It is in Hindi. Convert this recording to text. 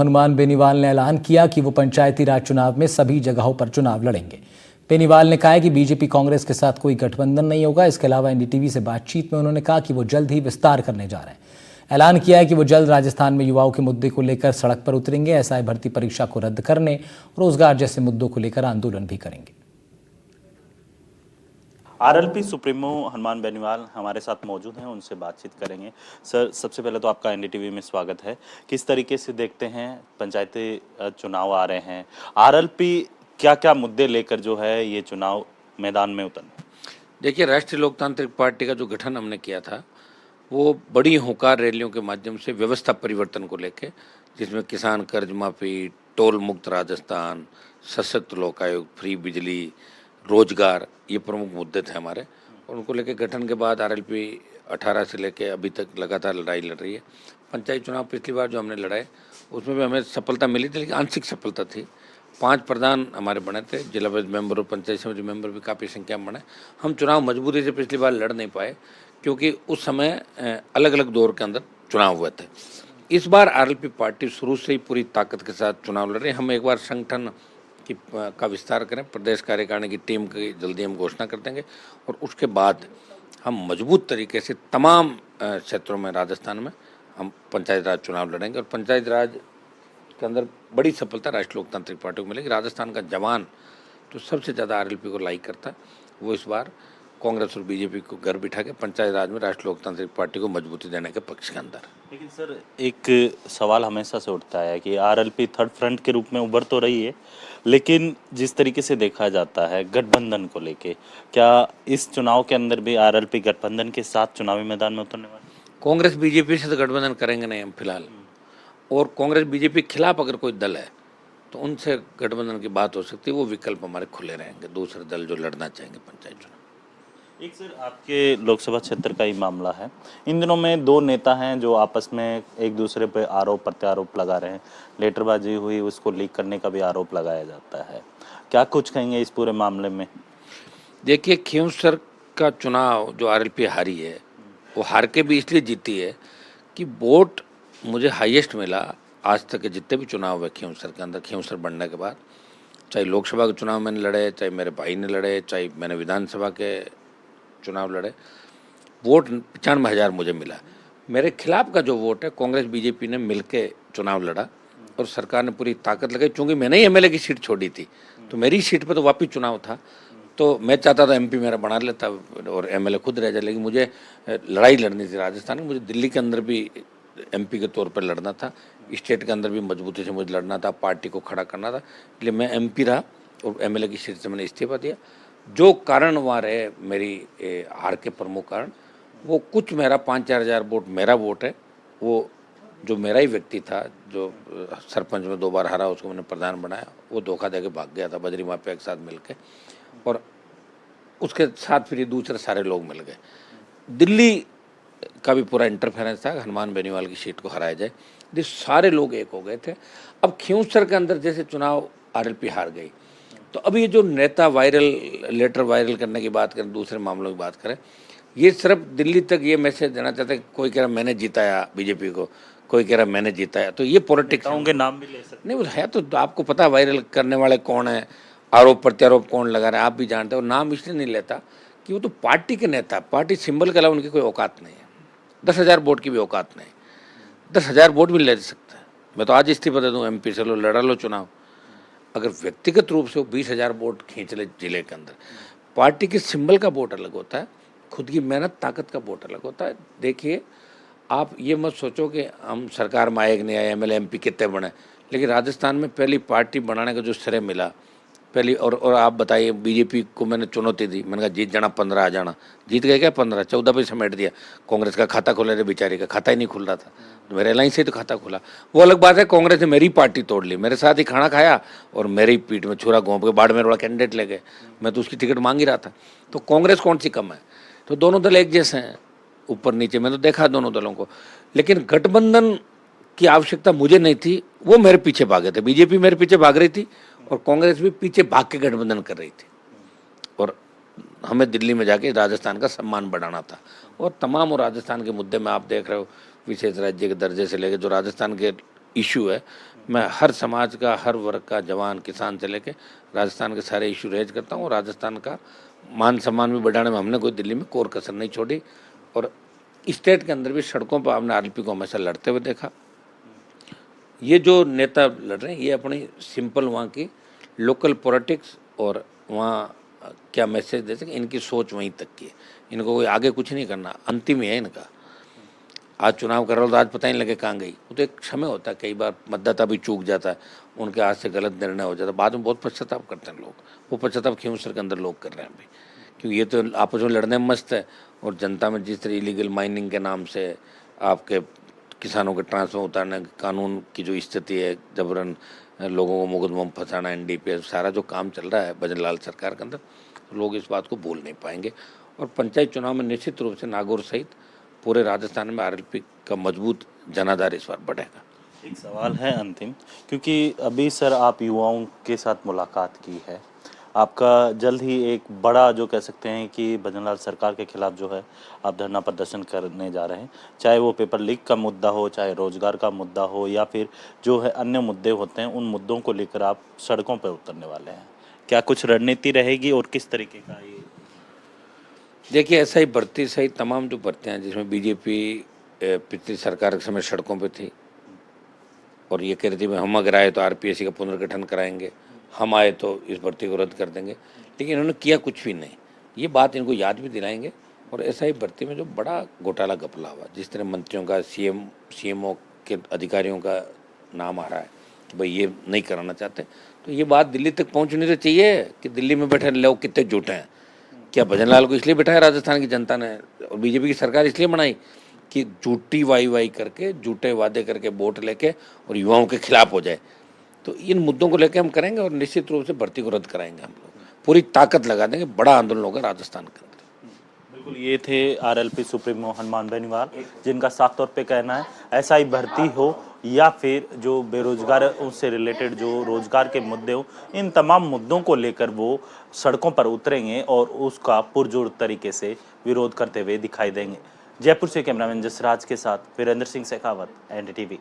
हनुमान बेनीवाल ने ऐलान किया कि वो पंचायती राज चुनाव में सभी जगहों पर चुनाव लड़ेंगे। बेनीवाल ने कहा कि बीजेपी कांग्रेस के साथ कोई गठबंधन नहीं होगा। इसके अलावा एनडीटीवी से बातचीत में उन्होंने कहा कि वो जल्द ही विस्तार करने जा रहे हैं। ऐलान किया है कि वो जल्द राजस्थान में युवाओं के मुद्दे को लेकर सड़क पर उतरेंगे। एसआई भर्ती परीक्षा को रद्द करने, रोजगार जैसे मुद्दों को लेकर आंदोलन भी करेंगे। आरएलपी सुप्रीमो हनुमान बेनीवाल हमारे साथ मौजूद हैं, उनसे बातचीत करेंगे। सर, सबसे पहले तो आपका एनडीटीवी में स्वागत है। किस तरीके से देखते हैं, पंचायती चुनाव आ रहे हैं, आरएलपी क्या क्या मुद्दे लेकर जो है ये चुनाव मैदान में उतरना? देखिए, राष्ट्रीय लोकतांत्रिक पार्टी का जो गठन हमने किया था वो बड़ी होकार रैलियों के माध्यम से व्यवस्था परिवर्तन को लेके, जिसमें किसान कर्ज माफ़ी, टोल मुक्त राजस्थान, सशक्त लोकायुक्त, फ्री बिजली, रोजगार, ये प्रमुख मुद्दे थे हमारे। और उनको लेके गठन के बाद आरएलपी 18 से लेके अभी तक लगातार लड़ाई लड़ रही है। पंचायत चुनाव पिछली बार जो हमने लड़ाए उसमें भी हमें सफलता मिली थी, लेकिन आंशिक सफलता थी। 5 प्रधान हमारे बने थे, जिला परिषद मेंबर और पंचायत समिति मेंबर भी काफ़ी संख्या में बने। हम चुनाव मजबूती से पिछली बार लड़ नहीं पाए क्योंकि उस समय अलग अलग दौर के अंदर चुनाव हुए थे। इस बार आरएलपी पार्टी शुरू से ही पूरी ताकत के साथ चुनाव लड़ रही है। हम एक बार संगठन का विस्तार करें, प्रदेश कार्यकारिणी की टीम की जल्दी हम घोषणा कर देंगे और उसके बाद हम मजबूत तरीके से तमाम क्षेत्रों में राजस्थान में हम पंचायत राज चुनाव लड़ेंगे। और पंचायत राज के अंदर बड़ी सफलता राष्ट्रीय लोकतांत्रिक पार्टी को मिलेगी। राजस्थान का जवान तो सबसे ज़्यादा आरएलपी को लाइक करता है, वो इस बार कांग्रेस और बीजेपी को घर बिठा के पंचायत राज में राष्ट्रीय लोकतांत्रिक पार्टी को मजबूती देने के पक्ष के अंदर। लेकिन सर, एक सवाल हमेशा से उठता है कि आरएलपी थर्ड फ्रंट के रूप में उभर तो रही है, लेकिन जिस तरीके से देखा जाता है गठबंधन को लेके, क्या इस चुनाव के अंदर भी आरएलपी गठबंधन के साथ चुनावी मैदान में उतरने वाली? कांग्रेस बीजेपी से तो गठबंधन करेंगे नहीं हम फिलहाल, और कांग्रेस बीजेपी के खिलाफ अगर कोई दल है तो उनसे गठबंधन की बात हो सकती है। वो विकल्प हमारे खुले रहेंगे, दूसरे दल जो लड़ना चाहेंगे पंचायत चुनाव। एक सर, आपके लोकसभा क्षेत्र का ही मामला है। इन दिनों में 2 नेता हैं जो आपस में एक दूसरे पे आरोप प्रत्यारोप लगा रहे हैं। लेटरबाजी हुई, उसको लीक करने का भी आरोप लगाया जाता है। क्या कुछ कहेंगे इस पूरे मामले में? देखिए, खींवसर का चुनाव जो आरएलपी हारी है, वो हार के भी इसलिए जीती है कि वोट मुझे हाईएस्ट मिला आज तक के जितने भी चुनाव हुए खींवसर के अंदर। खींवसर बनने के बाद चाहे लोकसभा के चुनाव मैंने लड़े, चाहे मेरे भाई ने लड़े, चाहे मैंने विधानसभा के चुनाव लड़े, वोट 95,000 मुझे मिला। मेरे खिलाफ का जो वोट है, कांग्रेस बीजेपी ने मिलके चुनाव लड़ा और सरकार ने पूरी ताकत लगाई। चूँकि मैंने ही एमएलए की सीट छोड़ी थी तो मेरी सीट पर तो वापिस चुनाव था, तो मैं चाहता था एमपी मेरा बना लेता और एमएलए खुद रह जाए, लेकिन मुझे लड़ाई लड़नी थी राजस्थान में। मुझे दिल्ली के अंदर भी एमपी के तौर पर लड़ना था, स्टेट के अंदर भी मजबूती से मुझे लड़ना था, पार्टी को खड़ा करना था, इसलिए मैं एमपी रहा और एमएलए की सीट से मैंने इस्तीफा दिया। जो कारण वहाँ रहे मेरी हार के प्रमुख कारण, वो कुछ मेरा 5-4 हज़ार वोट मेरा वोट है, वो जो मेरा ही व्यक्ति था जो सरपंच में 2 बार हारा, उसको मैंने प्रधान बनाया, वो धोखा दे के भाग गया था बजरी माफिया के साथ मिलके, और उसके साथ फिर ये दूसरे सारे लोग मिल गए। दिल्ली का भी पूरा इंटरफेरेंस था, हनुमान बेनीवाल की सीट को हराया जाए, ये सारे लोग एक हो गए थे। अब खींवसर के अंदर जैसे चुनाव आरएलपी हार गई, तो अभी ये जो नेता लेटर वायरल करने की बात करें, दूसरे मामलों की बात करें, ये सिर्फ दिल्ली तक ये मैसेज देना चाहते हैं। कोई कह रहा मैंने जिताया बीजेपी को, कोई कह रहा मैंने जिताया, तो ये पॉलिटिक्स होंगे, नाम भी ले सकते नहीं, वो है तो आपको पता वायरल करने वाले कौन है, आरोप प्रत्यारोप कौन लगा रहे हैं, आप भी जानते हो। नाम इसलिए नहीं लेता कि वो तो पार्टी के नेता, पार्टी सिंबल के अलावा उनकी कोई औकात नहीं है। 10,000 वोट की भी औकात नहीं, 10,000 वोट भी ले सकता है। मैं तो आज इस्तीफा दे दूँ एमपी से, लो लड़ा लो चुनाव। अगर व्यक्तिगत रूप से वो 20,000 वोट खींच ले जिले के अंदर, पार्टी के सिंबल का वोट अलग होता है, खुद की मेहनत ताकत का वोट अलग होता है। देखिए, आप ये मत सोचो कि हम सरकार में आए कि नहीं आए, एमएलए एमपी कितने बने, लेकिन राजस्थान में पहली पार्टी बनाने का जो श्रेय मिला पहली, और आप बताइए, बीजेपी को मैंने चुनौती दी, मैंने कहा जीत जाना 15 आ जाना, जीत गए क्या 15, 14 पे समेट दिया। कांग्रेस का खाता खोले थे, बेचारी का खाता ही नहीं खुल रहा था, तो मेरे लाइन से ही तो खाता खुला। वो अलग बात है, कांग्रेस ने मेरी पार्टी तोड़ ली, मेरे साथ ही खाना खाया और मेरी पीठ में छुरा घोंप के बाड़मेर वाला कैंडिडेट ले गए। मैं तो उसकी टिकट मांग ही रहा था, तो कांग्रेस कौन सी कम है? तो दोनों दल एक जैसे हैं, ऊपर नीचे मैं तो देखा दोनों दलों को, लेकिन गठबंधन की आवश्यकता मुझे नहीं थी। वो मेरे पीछे भागे थे, बीजेपी मेरे पीछे भाग रही थी और कांग्रेस भी पीछे भाग के गठबंधन कर रही थी, और हमें दिल्ली में जाके राजस्थान का सम्मान बढ़ाना था। और तमाम राजस्थान के मुद्दे में आप देख रहे हो, विशेष राज्य के दर्जे से लेकर जो राजस्थान के इशू है, मैं हर समाज का, हर वर्ग का, जवान किसान से लेके राजस्थान के सारे इशू रेज करता हूँ और राजस्थान का मान सम्मान भी बढ़ाने में हमने कोई दिल्ली में कोर कसर नहीं छोड़ी। और स्टेट के अंदर भी सड़कों पर आपने आरएलपी को हमेशा लड़ते हुए देखा। ये जो नेता लड़ रहे हैं ये अपनी सिंपल वहाँ की लोकल पॉलिटिक्स और वहाँ क्या मैसेज दे सके, इनकी सोच वहीं तक की है। इनको कोई आगे कुछ नहीं करना, अंतिम ही है इनका। आज चुनाव कर रहा हो तो आज पता ही नहीं लगे कहाँ गई। वो तो एक समय होता है, कई बार मतदाता भी चूक जाता है, उनके हाथ से गलत निर्णय हो जाता है, बाद में बहुत पश्चाताप करते हैं लोग। वो पश्चाताप खींवसर के अंदर लोग कर रहे हैं अभी, क्योंकि ये तो आपस में लड़ने में मस्त है। और जनता में जिस तरह इलीगल माइनिंग के नाम से आपके किसानों के ट्रांसफर उतारने कानून की जो स्थिति है, जबरन लोगों को मुकदमा में फंसाना, एनडीपीएस, सारा जो काम चल रहा है भजन लाल सरकार के अंदर, तो लोग इस बात को भूल नहीं पाएंगे। और पंचायत चुनाव में निश्चित रूप से नागौर सहित पूरे राजस्थान में आरएलपी का मजबूत जनाधार इस बार बढ़ेगा। एक सवाल है अंतिम, क्योंकि अभी सर आप युवाओं के साथ मुलाकात की है, आपका जल्द ही एक बड़ा जो कह सकते हैं कि भजनलाल सरकार के खिलाफ जो है आप धरना प्रदर्शन करने जा रहे हैं, चाहे वो पेपर लीक का मुद्दा हो, चाहे रोजगार का मुद्दा हो, या फिर जो है अन्य मुद्दे होते हैं, उन मुद्दों को लेकर आप सड़कों पर उतरने वाले हैं। क्या कुछ रणनीति रहेगी और किस तरीके का ये? देखिए, ऐसा ही भर्ती सहित तमाम जो भर्तियाँ हैं जिसमें बीजेपी पिछली सरकार के समय सड़कों पे थी और ये कह रही थी हम अगर आए तो आरपीएससी का पुनर्गठन कराएंगे, हम आए तो इस भर्ती को रद्द कर देंगे, लेकिन इन्होंने किया कुछ भी नहीं। ये बात इनको याद भी दिलाएंगे। और ऐसा ही भर्ती में जो बड़ा घोटाला घपला हुआ, जिस तरह मंत्रियों का, सीएमओ के अधिकारियों का नाम आ रहा है कि भाई ये नहीं कराना चाहते, तो ये बात दिल्ली तक पहुँचनी तो चाहिए कि दिल्ली में बैठे लोग कितने झूठे हैं। क्या भजनलाल को इसलिए बिठाया राजस्थान की जनता ने और बीजेपी की सरकार इसलिए बनाई कि झूठी वाई करके, झूठे वादे करके वोट लेके और युवाओं के खिलाफ हो जाए। तो इन मुद्दों को लेकर हम करेंगे और निश्चित रूप से भर्ती को रद्द कराएंगे। हम लोग पूरी ताकत लगा देंगे, बड़ा आंदोलन होगा राजस्थान के अंदर। बिल्कुल, ये थे आरएलपी सुप्रीमो हनुमान बेनीवाल, जिनका साफ तौर पे कहना है ऐसा ही भर्ती हो या फिर जो बेरोजगार उससे रिलेटेड जो रोजगार के मुद्दे हो, इन तमाम मुद्दों को लेकर वो सड़कों पर उतरेंगे और उसका पुरजोर तरीके से विरोध करते हुए दिखाई देंगे। जयपुर से कैमरामैन जसराज के साथ वीरेंद्र सिंह शेखावत, एनडीटीवी।